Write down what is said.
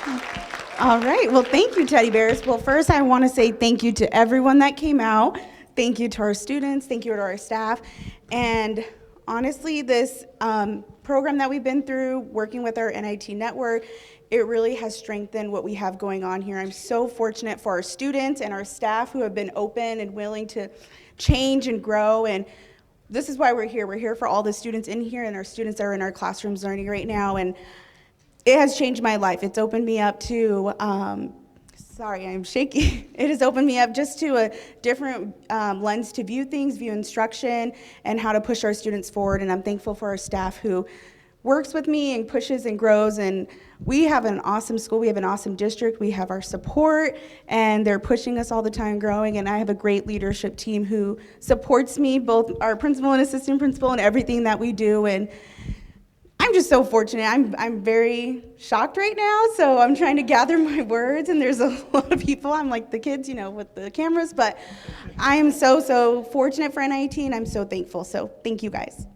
All right. Well, thank you, Teddy Bears. Well, first, I want to say thank you to everyone that came out. Thank you to our students. Thank you to our staff. And honestly, this program that we've been through, working with our NIT network, it really has strengthened what we have going on here. I'm so fortunate for our students and our staff who have been open and willing to change and grow. And this is why we're here. We're here for all the students in here and our students that are in our classrooms learning right now. And it has changed my life. It's opened me up to, sorry, I'm shaky. It has opened me up just to a different lens to view things, view instruction, and how to push our students forward. And I'm thankful for our staff who works with me and pushes and grows. And we have an awesome school. We have an awesome district. We have our support, and they're pushing us all the time, growing. And I have a great leadership team who supports me, both our principal and assistant principal, and everything that we do. And I'm just so fortunate. I'm very shocked right now, so I'm trying to gather my words, and there's a lot of people. I'm like the kids, with the cameras, but I am so fortunate for NIT, and I'm so thankful. So thank you guys.